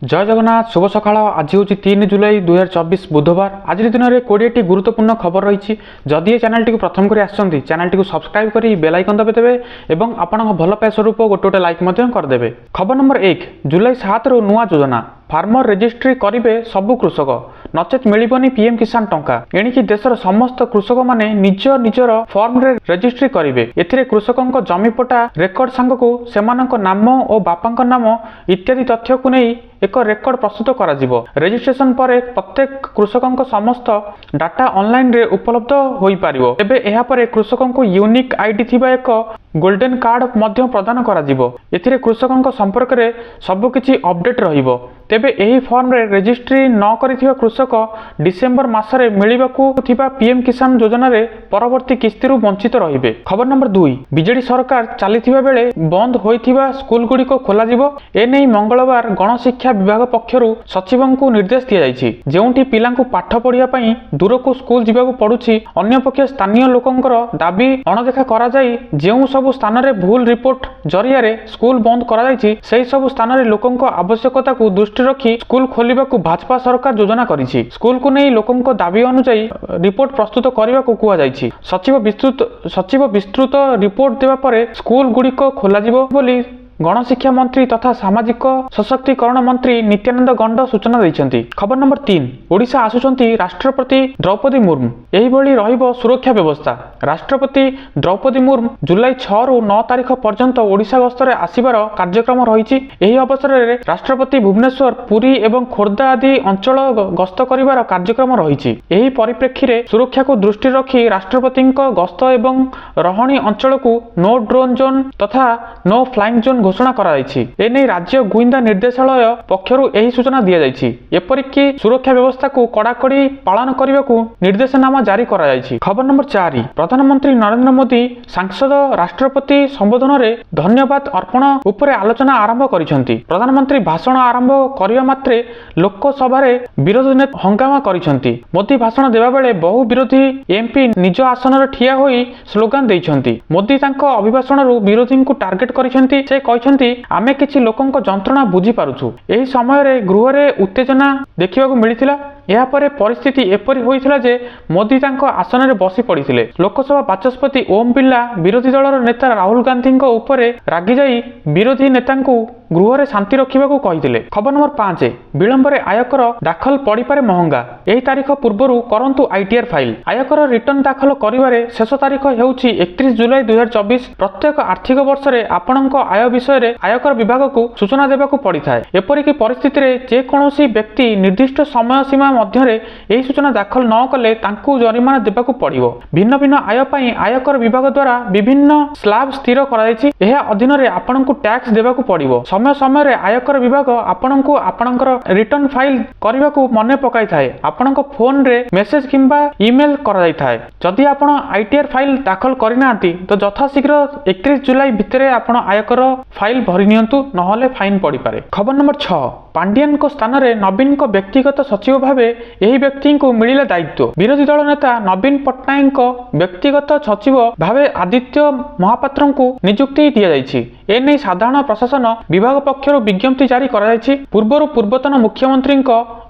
जय जगन्नाथ शुभ सकाळ। आज हूँ 3 जुलाई 2024 बुधवार। आज दिन में 20टी गुरुत्वपूर्ण खबर रही। जदि ये चैनल टी प्रथम कर चैनल टी सब्सक्राइब कर बेल आइकन दबाइदेवे और आपण भल पाए स्वरूप गोटे लाइक करदे। खबर नंबर 1 जुलाई 7 रु नुआ योजना फार्मर रेजिस्ट्री करेंगे सबु कृषक नचेत मिलबनी पीएम किसान टंका। एणिकी देशर समस्त कृषक माने निज निजर फॉर्म रे रेजिस्ट्री करेंगे। एथिरे कृषकों जमीपटा रेकर्ड सांगकु सेमानक नाम और बापांक नाम इत्यादि तथ्य को नहीं एक रेकर्ड प्रस्तुत करा जिवो। रजिस्ट्रेशन पर प्रत्येक कृषकों समस्त डाटा ऑनलाइन रे उपलब्ध होई पारिबो। एबे एहा परे कृषकों को यूनिक आईडी थिबा एक गोल्डन कार्ड मध्य प्रदान करा जिवो। एथिरे कृषकों संपर्क रे सब किछि अपडेट रहिबो। तेबे एही फॉर्म रे रजिस्ट्री न करिथिबा कृषक डिसेंबर मासरे मिलिबाकू थिबा पीएम किसान योजना रे परवर्ती किस्ती रु वंचित रहिबे। खबर नंबर 2 बीजेडी सरकार चलीथिबा बेले बंद होइथिबा स्कूल गुडी को खोला जिवो। ए नै मंगलवार गणशिक्षा विभाग पक्षरु सचिवंकु निर्देश दिया जायछि। जेउंठी पिलांकु पाठ पढिया पई दूर को स्कूल जिबाकू पडुछि, अन्य पक्ष स्थानीय लोकंकर दाबी अणदेखा करा जाई जेउ सब स्थान रे भूल रिपोर्ट जरिया रे स्कूल बंद करा जायछि सेही सब स्थान रे लोकंक आवश्यकता को दृष्टि रखी स्कूल खोलिबाकू भाजपा सरकार योजना करिछि। स्कूल को नहीं लोकंक दाबी अनुसार रिपोर्ट प्रस्तुत करने को कुआ जायछि। सचिव विस्तृत रिपोर्ट देवा परे स्कूल गुडी को खोला जिवो बोली गणशिक्षा मंत्री तथा सामाजिक सशक्तिकरण मंत्री नित्यानंद गंड सूचना दैछन्ति। खबर नंबर 3 ओडिशा आसुचन्ति राष्ट्रपति द्रौपदी मुर्मू। एही भली रहिबो सुरक्षा व्यवस्था। राष्ट्रपति द्रौपदी मुर्मू जुलाई 6 रु 9 तारिख पर्यंत ओडिशा गस्तरे आसीबार कार्यक्रम रहिछि। एही अवसर रे राष्ट्रपति भुवनेश्वर, पुरी एवं खोर्धा आदि अंचल गस्त करिवार कार्यक्रम रहिछि। एही परिप्रेक्षी रे सुरक्षा को दृष्टि रखी राष्ट्रपतिक गस्त एवं रहणी अंचल को नो ड्रोन जोन तथा नो फ्लाइंग जोन घोषणा कराई। एने राज्य गुइंदा निर्देशालय पक्षरु एही सूचना दिया जायछि। एपरिकी सुरक्षा व्यवस्था को कड़ाकड़ी पालन करने को निर्देशनामा जारी करा जायछि। खबर नंबर 4 प्रधानमंत्री नरेंद्र मोदी सांसद राष्ट्रपति संबोधन रे धन्यवाद अर्पण उपरे आलोचना आरंभ करिसंति। प्रधानमंत्री भाषण आरंभ करिवा मात्रे लोकसभा रे विरोधी नेता हंगामा करिसंति। मोदी भाषण देबा बेले बहु विरोधी एमपी निज आसन रे ठिया होई स्लोगान दैछंती। मोदी तांको अभिभाषण रु विरोधी को टार्गेट करिसंति। से आमे किछि लोकंक जंत्रणा बुझी पारुछु। एही समय रे गृह रे उत्तेजना देखिबाकू मिलिथिला। या परे परिस्थिति एपरि होइथिला जे मोदी तांको आसन रे बसी पड़िथिले। लोकसभा बाचस्पति ओम बिरला विरोधी दलर नेता राहुल गांधी उपरे रागी जाई विरोधी नेतांकू गृह रे शांति रखिबाकू कहिथिले। खबर नंबर 5 विलंब रे आयकर दाखल पड़ी पारे महंगा। एही तारीख पूर्वरु करंतु आईटीआर फाइल। आयकर रिटर्न दाखल करिवारे शेष तारीख हेउछि 31 जुलाई 2024। प्रत्येक आर्थिक वर्ष रे आपणक आय विषय रे आयकर विभाग को सूचना देबाकू पड़ी थाए। एपरिकी परिस्थिति रे जे कोनोसी व्यक्ति निर्दिष्ट समय सीमा मध्यरे एही सूचना दाखल न कले तांकू जरिमाना देबाकू पड़िबो। भिन्न भिन्न आय पई आयकर विभाग द्वारा विभिन्न स्लैब स्थिर करा जायछि। एहा अधीन रे आपणकू टैक्स देबाकू पड़िबो। समय समय रे आयकर विभाग आपणकू आपणकर रिटर्न फाइल करबाकू मने पकाई थाए। आपणक फोन रे मेसेज किंबा ईमेल करा जाय थाए। जदि आपण आईटीआर फाइल दाखल करिनांती तो यथाशीघ्र 31 जुलाई भितरे आपण आयकर फाइल भरि नियंतु, नहले फाइन पड़ी पारे। खबर नंबर 6 पांडियन को स्थान रे नवीन को व्यक्तिगत सचिव भावे एही व्यक्ति को मिलिला दायित्व। विरोधी दल नेता नवीन पट्टनायक को व्यक्तिगत सचिव भावे आदित्य महापात्र को नियुक्ति दिया जायछि। एने साधारण प्रशासन विभाग पक्षरु विज्ञप्ति जारी करा जायछि। पूर्वरु पूर्वतन मुख्यमंत्री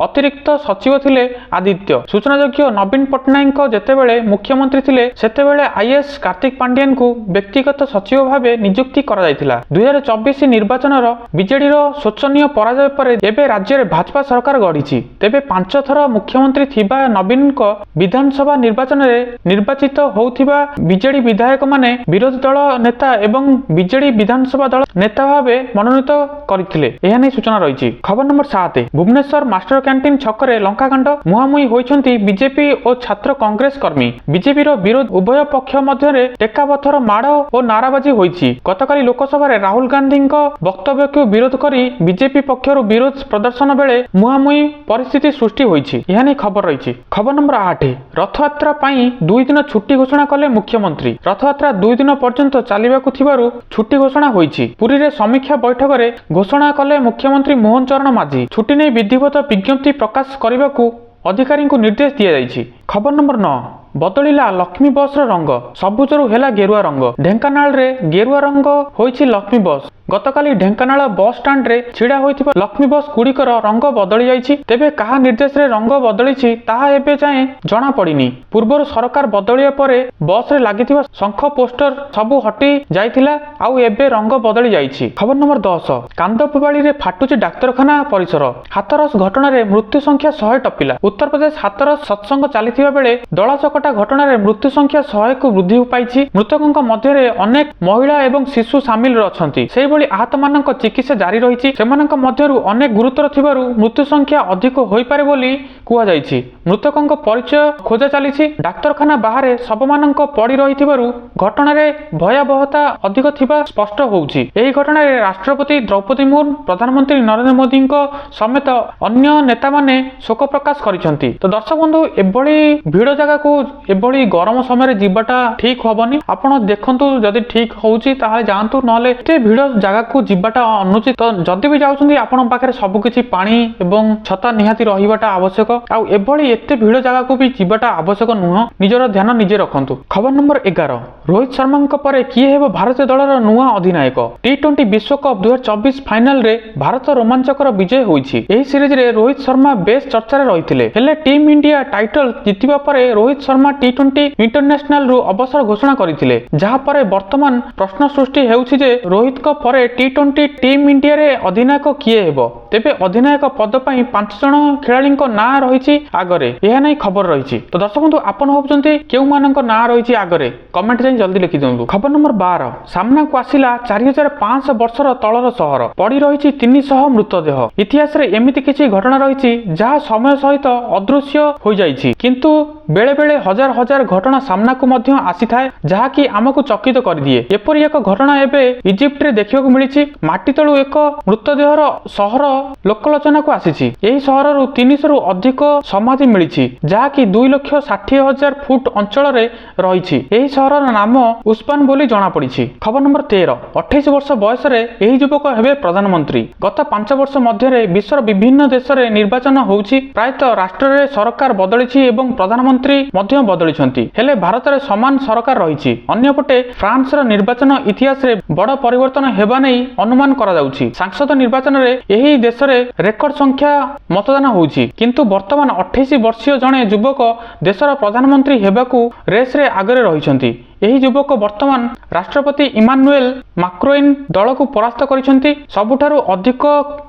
अतिरिक्त सचिव थिले आदित्य। सूचनायोग्य नवीन पट्टनायक जेतेबेले मुख्यमंत्री थिले सेतेबेले आईएएस कार्तिक पांडियन को व्यक्तिगत सचिव भावे नियुक्ति करा जायथिला। 2024 निर्वाचन बीजेडी शोचनीय पराजय पर एबे राज्य रे भाजपा सरकार गढ़ी। तेबे 5 थर मुख्यमंत्री थिबा नवीन को विधानसभा निर्वाचन रे निर्वाचित होउथिबा बीजेडी विधायक माने विरोधी दल नेता एवं बीजेडी विधानसभा दल नेता भावे मनोनीत करथिले। एहा नै सूचना रहिछि। खबर नंबर 7 भुवनेश्वर मास्टर कैंटीन छकरे लंकाकांड मुहामुही होइछन्ति बीजेपी और छात्र कांग्रेस कर्मी। बीजेपी रो विरोध उभय पक्ष मध्य रे टेकापथर माड़ और नाराबाजी होइछि। गतकाली लोकसभा रे राहुल गांधी वक्तव्य को विरोध करी बीजेपी पक्षरु विरोध प्रदर्शन बेले मुहामुही परिस्थिति सृष्टि होइछि। एहा नै खबर रहिछि। खबर नंबर 8 रथयात्रा पई 2 दिन छुट्टी घोषणा कले मुख्यमंत्री। रथयात्रा 2 दिन पर्यंत चलिबाकू थिबारु छुट्टी घोषणा होइछि। पुरी रे समीक्षा बैठक रे घोषणा कले मुख्यमंत्री मोहन चरण माझी। छुट्टी नै विधिवत विज्ञप्ति प्रकाश करबाकू अधिकारी को निर्देश दिया जायछि। खबर नंबर 9 बदलिला लक्ष्मी बस रंग। सबुजरु हेला गेरुआ रंग। ढेंकानाल रे गेरुआ रंग होइछि लक्ष्मी बस। गतकाली ढेंकानाल बस स्टाण्ड रे छिड़ा होइथिबा लक्ष्मी बस गुड़िकर रंग बदली जाइछि। तेबे कहा निर्देश रे रंग बदलिछि ताहा एबे जाए जणा पड़िनी। पूर्वर सरकार बदलिया परे बस रे लागिथिबा शंख पोस्टर सबु हटी जाइथिला आउ एबे रंग बदली जाइछि। खबर नंबर 10 कांदपुबाड़ी रे फाटुछि डाक्तरखाना परिसर। हाथरस घटना रे मृत्यु संख्या 100 टपिला। उत्तर प्रदेश हाथरस सत्संग चलिथिबा बेले दलाचकटा घटना रे मृत्यु संख्या 100 को वृद्धि पाइछि। मृतकଙ୍କ ମଧ୍ୟରେ ଅନେକ ମହିଳା ଏବଂ ଶିଶୁ ସାମିଲ ଅଛନ୍ତି। ସେହିଭଳି ଆହତମାନଙ୍କ ଚିକିତ୍ସା ଜାରି ରହିଛି। ସେମାନଙ୍କ ମଧ୍ୟରୁ ଅନେକ ଗୁରୁତର ଥିବାରୁ ମୃତ୍ୟୁ ସଂଖ୍ୟା ଅଧିକ ହୋଇପାରେ ବୋଲି କୁହାଯାଇଛି। ମୃତକଙ୍କ ପରିଚୟ ଖୋଜା ଚାଲିଛି। ଡାକ୍ତରଖାନା ବାହାରେ ଶବମାନଙ୍କ ପଡ଼ି ରହିଥିବାରୁ ଘଟଣାରେ ଭୟାବହତା ଅଧିକ ଥିବା ସ୍ପଷ୍ଟ ହେଉଛି। ଏହି ଘଟଣାରେ ରାଷ୍ଟ୍ରପତି ଦ୍ରୌପଦୀ ମୁର୍ମୁ, ପ୍ରଧାନମନ୍ତ୍ରୀ ନରେନ୍ଦ୍ର ମୋଦିଙ୍କ ସମେତ ଅନ୍ୟ ନେତାମାନେ ଶୋକ ପ୍ରକାଶ କରିଛନ୍ତି। ତ ଦର୍ଶକ ବନ୍ଧୁ, ଏଭଳି ଭିଡ଼ ଜାଗାକୁ ଏଭଳି ଗରମ ସମୟରେ ଯିବାଟା ଠିକ ହବନି। ଆପଣ ଦେଖନ୍ତୁ ଯଦି ଠିକ ହଉଛି ତାହେଲେ ଯାଆନ୍ତୁ, ନହେଲେ ଏତେ ଭିଡ଼ ଜାଗାକୁ ଯିବାଟା ଅନୁଚିତ। ତ ଯଦି ବି ଯାଉଛନ୍ତି ଆପଣଙ୍କ ପାଖରେ ସବୁ କିଛି ପାଣି ଏବଂ ଛତା ନିହାତି ରହିବାଟା ଆବଶ୍ୟକ। ଆଉ ଏଭଳି ଏତେ ଭିଡ଼ ଜାଗାକୁ ବି ଯିବାଟା ଆବଶ୍ୟକ ନୁହଁ। ନିଜର ଧ୍ୟାନ ନିଜେ ରଖନ୍ତୁ। ଖବର ନମ୍ବର 11 ରୋହିତ ଶର୍ମାଙ୍କ ପରେ କିଏ ହେବ ଭାରତୀୟ ଦଳର ନୂଆ ଅଧିନାୟକ? ଟି20 ବିଶ୍ୱକପ 2024 ଫାଇନାଲରେ ଭାରତ ରୋମାଞ୍ଚକର ବିଜୟ ହୋଇଛି। ଏହି ସିରିଜରେ ରୋହିତ ଶର୍ମା ବେଶ ଚର୍ଚ୍ଚାରେ ରହିଥିଲେ। ହେଲେ ଟିମ୍ ଇଣ୍ଡିଆ ଟାଇଟଲ ଜିତିବା ପରେ ରୋହିତ ଶର୍ମା ଟି20 ଇଣ୍ଟରନ୍ୟାସନାଲରୁ ଅବସର ଘୋଷଣା କରିଥିଲେ। ଯାହା ପରେ ବର୍ତ୍ତମାନ ପ୍ରଶ୍ନ ସୃଷ୍ଟି ହେଉଛି ଯେ ରୋହିତଙ୍କ ପରେ ଟି20 ଟିମ୍ ଇଣ୍ଡିଆରେ ଅଧିନାୟକ କିଏ ହେବ? ତେବେ ଅଧିନାୟକ ପଦ ପାଇଁ 5 ଜଣ ଖେଳାଳିଙ୍କ ନାଁ ରହିଛି ଆଗରେ। ଏହା ନେଇ ଖବର ରହିଛି। ତ ଦର୍ଶକ ବନ୍ଧୁ, ଆପଣ ଭାବୁଛନ୍ତି କେଉଁମାନଙ୍କ ନାଁ ରହିଛି ଆଗରେ? କମେଣ୍ଟ ଯାଇ ଜଲ୍ଦି ଲେଖି ଦିଅନ୍ତୁ। ଖବର ନମ୍ବର 12 ସାମ୍ନାକୁ ଆସିଲା 4500 ବର୍ଷର ତଳର ସହର। ପଡ଼ି ରହିଛି 300 ମୃତଦେହ। ଇତିହାସରେ ଏମିତି କିଛି ଘଟଣା ରହିଛି ଯାହା ସମୟ ସହିତ ଅଦୃଶ୍ୟ ହୋଇଯାଇଛି, କିନ୍ତୁ ବେଳେ ବେଳେ ହଜାର ହଜାର ଘଟଣା ସାମ୍ନାକୁ ମଧ୍ୟ ଆସିଥାଏ ଯାହାକି ଆମକୁ ଚକିତ କରିଦିଏ। ଏପରି ଏକ ଘଟଣା ଏବେ ଇଜିପ୍ଟରେ ଦେଖିବାକୁ ମିଳିଛି। ମାଟି ତଳୁ ଏକ ମୃତଦେହର ସହର ଲୋକଲୋଚନାକୁ ଆସିଛି। ଏହି ସହରରୁ 300ରୁ ଅଧିକ ସମାଧି ମିଳିଛି ଯାହାକି 2,60,000 ଫୁଟ ଅଞ୍ଚଳରେ ରହିଛି। ଏହି ସହରର ନାମ ଉସ୍ପାନ ବୋଲି ଜଣାପଡ଼ିଛି। ଖବର ନମ୍ବର 13 28 ବର୍ଷ ବୟସରେ ଏହି ଯୁବକ ହେବେ ପ୍ରଧାନମନ୍ତ୍ରୀ। ଗତ 5 ବର୍ଷ ମଧ୍ୟରେ ବିଶ୍ୱର ବିଭିନ୍ନ ଦେଶରେ ନିର୍ବାଚନ ହେଉଛି। ପ୍ରାୟତଃ ରାଷ୍ଟ୍ରରେ ସରକାର ବଦଳିଛି ଏବଂ ପ୍ରଧାନମନ୍ତ୍ରୀ ମଧ୍ୟ ବଦଳିଛନ୍ତି, ହେଲେ ଭାରତରେ ସମାନ ସରକାର ରହିଛି। ଅନ୍ୟପଟେ ଫ୍ରାନ୍ସର ନିର୍ବାଚନ ଇତିହାସରେ ବଡ଼ ପରିବର୍ତ୍ତନ ହେବା ନେଇ ଅନୁମାନ କରାଯାଉଛି। ସାଂସଦ ନିର୍ବାଚନରେ ଏହି ଦେଶରେ ରେକର୍ଡ ସଂଖ୍ୟା ମତଦାନ ହେଉଛି, କିନ୍ତୁ ବର୍ତ୍ତମାନ 28 ବର୍ଷୀୟ ଜଣେ ଯୁବକ ଦେଶର ପ୍ରଧାନମନ୍ତ୍ରୀ ହେବାକୁ ରେସ୍ରେ ଆଗରେ ରହିଛନ୍ତି। ଏହି ଯୁବକ ବର୍ତ୍ତମାନ ରାଷ୍ଟ୍ରପତି ଇମାନୁଏଲ ମାକ୍ରୋନ୍ ଦଳକୁ ପରାସ୍ତ କରିଛନ୍ତି। ସବୁଠାରୁ ଅଧିକ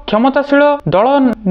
କ୍ଷମତାଶୀଳ ଦଳ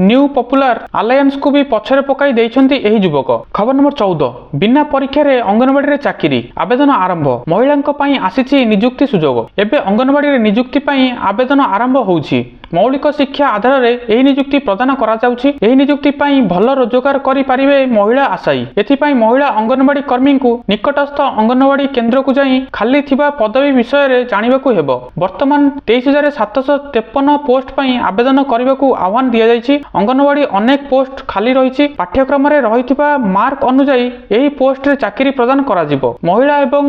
ନ୍ୟୁ ପପୁଲାର ଆଲାଏନ୍ସକୁ ବି ପଛରେ ପକାଇ ଦେଇଛନ୍ତି ଏହି ଯୁବକ। ଖବର ନମ୍ବର 14 ବିନା ପରୀକ୍ଷାରେ ଅଙ୍ଗନବାଡିରେ ଚାକିରି ଆବେଦନ ଆରମ୍ଭ। ମହିଳାଙ୍କ ପାଇଁ ଆସିଛି ନିଯୁକ୍ତି ସୁଯୋଗ। ଏବେ ଅଙ୍ଗନବାଡିରେ ନିଯୁକ୍ତି ପାଇଁ ଆବେଦନ ଆରମ୍ଭ ହେଉଛି। ମୌଳିକ ଶିକ୍ଷା ଆଧାରରେ ଏହି ନିଯୁକ୍ତି ପ୍ରଦାନ କରାଯାଉଛି। ଏହି ନିଯୁକ୍ତି ପାଇଁ ଭଲ ରୋଜଗାର କରିପାରିବେ ମହିଳା ଆଶାୟୀ। ଏଥିପାଇଁ ମହିଳା ଅଙ୍ଗନବାଡି କର୍ମୀଙ୍କୁ ନିକଟସ୍ଥ ଅଙ୍ଗନବାଡି କେନ୍ଦ୍ରକୁ ଯାଇ ଖାଲି ଥିବା ପଦବୀ ବିଷୟରେ ଜାଣିବାକୁ ହେବ। ବର୍ତ୍ତମାନ 23,753 ପୋଷ୍ଟ ପାଇଁ ଆବେଦନ କରିବାକୁ ଆହ୍ୱାନ ଦିଆଯାଇଛି। ଅଙ୍ଗନବାଡି ଅନେକ ପୋଷ୍ଟ ଖାଲି ରହିଛି। ପାଠ୍ୟକ୍ରମରେ ରହିଥିବା ମାର୍କ ଅନୁଯାୟୀ ଏହି ପୋଷ୍ଟରେ ଚାକିରି ପ୍ରଦାନ କରାଯିବ। ମହିଳା ଏବଂ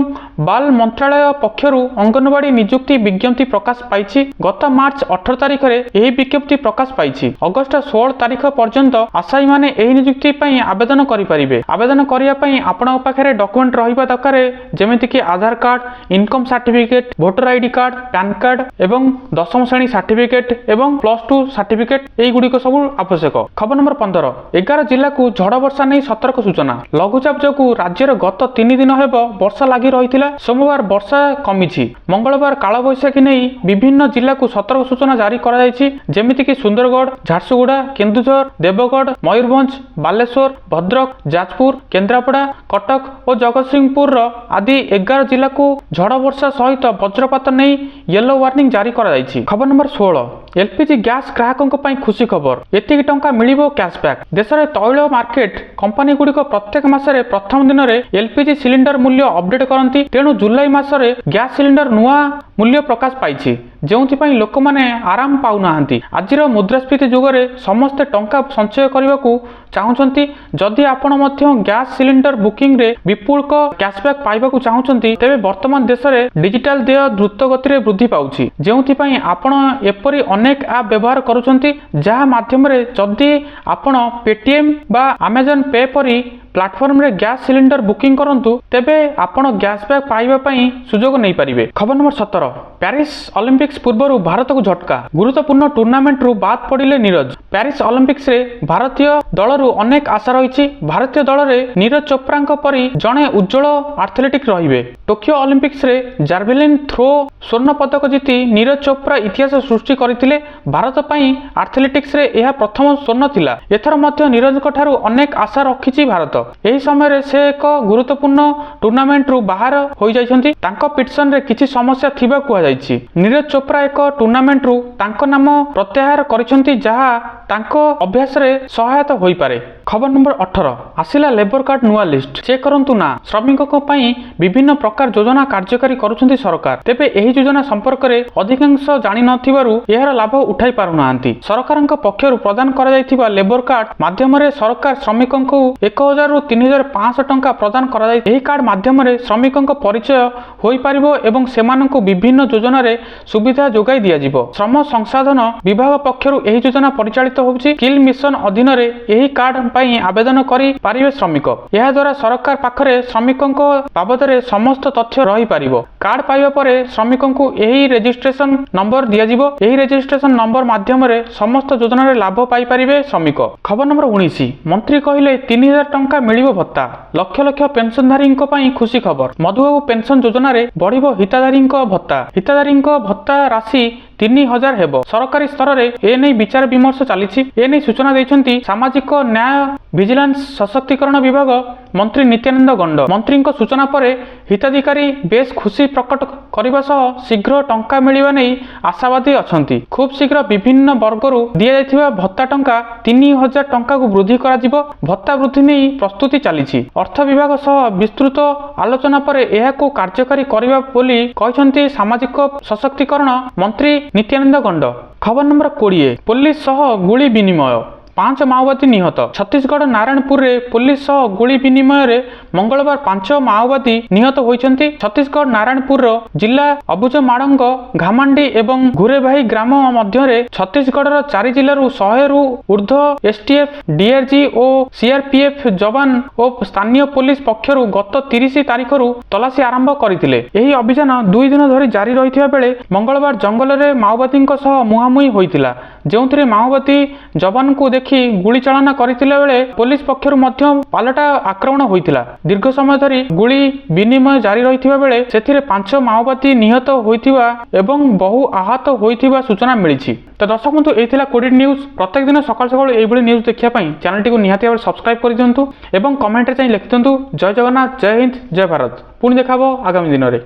ବାଲ ମନ୍ତ୍ରାଳୟ ପକ୍ଷରୁ ଅଙ୍ଗନବାଡି ନିଯୁକ୍ତି ବିଜ୍ଞପ୍ତି ପ୍ରକାଶ ପାଇଛି। ଗତ ମାର୍ଚ୍ଚ 18 ତାରିଖରେ ଏହି ବିଜ୍ଞପ୍ତି ପ୍ରକାଶ ପାଇଛି। ଅଗଷ୍ଟ 16 ତାରିଖ ପର୍ଯ୍ୟନ୍ତ ଆଶାୟୀମାନେ ଏହି ନିଯୁକ୍ତି ପାଇଁ ଆବେଦନ କରିପାରିବେ। ଆବେଦନ କରିବା ପାଇଁ ଆପଣଙ୍କ ପାଖରେ ଡକୁମେଣ୍ଟ ରହିବା ଦରକାର, ଯେମିତିକି Aadhaar card, income certificate, voter ID card, PAN card ଏବଂ 10ମ ଶ୍ରେଣୀ ସାର୍ଟିଫିକେଟ ଏବଂ +2 ସାର୍ଟିଫିକେଟ, এইগুড়িক সবু আবশ্যক। খবর নম্বর 15 11 জেলাକୁ ঝড় বর্ষা নেই সতর্ক সূচনা। লঘুচাপ যোগু রাজ্যের গত 3 দিন ହେବ বর্ষা লাগি রহিଥିଲା। সোমবার বর্ষা কমিছি। মঙ্গলবার কালবৈশাখী নেই বিভিন্ন জেলাକୁ সতর্ক সূচনা জারি করা যাইছি, যেমিতিকি সুন্দরগড়, ঝারসুগুড়া, কেন্দুঝর, দেবগড়, ময়ূরভঞ্জ, বালেশ্বর, ভদ্রক, যাজপুর, কেন্দ্রাপড়া, কটক ও জগতସିଂହପୁର আদি 11 জেলাକୁ ঝড় বর্ষা সহিত বজ্রপাত নেই ইয়েলো ওয়ার্নিং জারি করা যাইছি। খবর নম্বর 16 এলপিজি গ্যাস গ্রাহকଙ୍କ ପାଇଁ ଖୁସି ଖବର। ଏତିକି ଟଙ୍କା ମିଳିବ କ୍ୟାଶବ୍ୟାକ୍। ଦେଶରେ ତୈଳ ମାର୍କେଟ କମ୍ପାନୀ ଗୁଡ଼ିକ ପ୍ରତ୍ୟେକ ମାସରେ ପ୍ରଥମ ଦିନରେ ଏଲପିଜି ସିଲିଣ୍ଡର ମୂଲ୍ୟ ଅପଡେଟ୍ କରନ୍ତି। ତେଣୁ ଜୁଲାଇ ମାସରେ ଗ୍ୟାସ୍ ସିଲିଣ୍ଡର ନୂଆ ମୂଲ୍ୟ ପ୍ରକାଶ ପାଇଛି, ଯେଉଁଥିପାଇଁ ଲୋକମାନେ ଆରାମ ପାଉନାହାନ୍ତି। ଆଜିର ମୁଦ୍ରାସ୍ଫୀତି ଯୁଗରେ ସମସ୍ତେ ଟଙ୍କା ସଞ୍ଚୟ କରିବାକୁ ଚାହୁଁଛନ୍ତି। ଯଦି ଆପଣ ମଧ୍ୟ ଗ୍ୟାସ୍ ସିଲିଣ୍ଡର ବୁକିଂରେ ବିପୁଳ କ୍ୟାଶବ୍ୟାକ୍ ପାଇବାକୁ ଚାହୁଁଛନ୍ତି, ତେବେ ବର୍ତ୍ତମାନ ଦେଶରେ ଡିଜିଟାଲ ଦେୟ ଦ୍ରୁତ ଗତିରେ ବୃଦ୍ଧି ପାଉଛି, ଯେଉଁଥିପାଇଁ ଆପଣ ଏପରି अनेक ऐप व्यवहार करुछंती जहा माध्यम रे जदि आपण पेटीएम बा अमेजन पे परी प्लाटफॉर्म रे गैस सिलिंडर बुकिंग करंतु तेबे आपण गैस बैग पाइबा पई सुजोग नै परिबे। खबर नंबर 17 पेरिस ओलंपिक्स पूर्वरु भारत को झटका गुरुत्वपूर्ण टूर्नामेंट रु बाद पड़िले नीरज। पेरिस ओलंपिक्स रे भारतीय दल रु अनेक आशा रही। भारतीय दल रे नीरज चोप्रा परी जणे उज्जवल एथलेटिक रहिबे। टोक्यो ओलंपिक्स रे जावलिन थ्रो स्वर्ण पदक जीति नीरज चोप्रा इतिहास सृष्टि करथिले। भारत पई एथलेटिक्स रे यह प्रथम स्वर्ण थिला। एथर मध्य नीरज ठारू अनेक आशा रखिछि भारत। एही समय से एक गुरुत्वपूर्ण टूर्नामेंट रु बाहर हो जाइछंती। तांको पिटिशन रे किछि समस्या थिबा कुआ जाइछि। नीरज चोप्रा एक टूर्नामेंट रु तांको नाम प्रत्याहार करिछंती जहा तांको अभ्यास रे सहायता होई पारे। खबर नंबर 18 आसिला लेबर कार्ड नुआ लिस्ट चेक करंतु ना श्रमिकों पई विभिन्न प्रकार योजना कार्यकारी करुछंती सरकार। तेबे एही योजना संपर्क रे अधिकांश जानि नथिबारु एहार लाभ उठाई पारु नांती। सरकारक पक्षरु प्रदान करा जायथिबा लेबर कार्ड माध्यम रे सरकार श्रमिकों को 1000 रु 3500 टंका प्रदान करा जाय। एही कार्ड माध्यम रे श्रमिकों परिचय होई पारिबो एवं सेमानंकु विभिन्न योजना रे सुविधा जोगाई दिया जिवो। श्रम संसाधन विभाग पक्षरु एही योजना परिचालित होउची। स्किल मिशन अधीन रे एही कार्ड पई आवेदन करी पारिबे श्रमिक। एहा द्वारा सरकार पाखरे श्रमिकों बाबद रे समस्त तथ्य रही पारिबो। कार्ड पाइबा परे श्रमिकों को एही रजिस्ट्रेशन नंबर दिया जिवो। एही रजिस्ट्रेशन नंबर माध्यम रे समस्त योजना रे लाभ पाई पारिबे श्रमिक। खबर नंबर 19 मंत्री कहिले 3000 टंका मिलिबो भत्ता। लक्ष लक्ष पेंशनधारी पई खुशी खबर। मधुबाबू पेंशन योजना रे बढ़िबो हिताधारी भत्ता। हिताधारी भत्ता राशि 3000 हेबो। सरकारी स्तर रे एने विचार विमर्श चलीछि। एने सूचना दैछंती सामाजिक न्याय विजिलेंस सशक्तिकरण विभाग मंत्री नित्यानंद गंड। मंत्री सूचना परे हिताधिकारी बेस खुशी प्रकट करने सह शीघ्र टंका मिलवा नहीं आशावादी अछंती। खूब शीघ्र विभिन्न वर्गरु दिया जायथिबा भत्ता टंका 3000 टंका को वृद्धि करा जिवो। भत्ता वृद्धि नहीं प्रस्तुति चलीछि। अर्थ विभाग सह विस्तृत आलोचना परे एहाको कार्यकारी करिबा बोली कहिसंती सामाजिक सशक्तिकरण मंत्री नित्यानंद गंड। खबर नंबर 20 पुलिस सह गुली विनिमय 5 माओवादी निहत। छत्तीसगढ़ नारायणपुर रे पुलिस सह गुली विनिमय रे मंगलवार 5 माओवादी निहत होइछंती। छत्तीसगढ़ नारायणपुर जिला अबुझमाड़ंग घामांडी एवं घुरेभाई ग्राम मध्य रे छत्तीसगढ़ 4 जिल्ला रु 100 रु ऊर्ध्व एसटीएफ डीआरजी और सीआरपीएफ जवान और स्थानीय पुलिस पक्षरु गत 30 तारिख रु तलाशी आरंभ करथिले। एही अभियान 2 दिन धरि जारी रहिथिबा बेले मंगलवार जंगल रे माओवादी सह मुहामुही होइतिला। जेउथिरे माओवादी जवान को देखि गुली चालना करथिले बेले पुलिस पक्षरु मध्य पालटा आक्रमण होइतिला। दीर्घ समय धरि गुली विनिमय जारी रहिथिबा बेले सेथिरे 5 माओवादी निहत होइथिबा एवं बहु आहत होइथिबा सूचना मिलिछि। तो दर्शक बंधु एथिला कोडिड न्यूज। प्रत्येक दिन सकाळ सकाळ एइबळी न्यूज देखिया पई चैनल टी को निहाती भाबे सब्सक्राइब करि दियंतु एवं कमेंट रे चाहि लिखि दियंतु जय जगन्नाथ, जय हिंद, जय भारत। पुणी देखाबो आगामी दिन रे।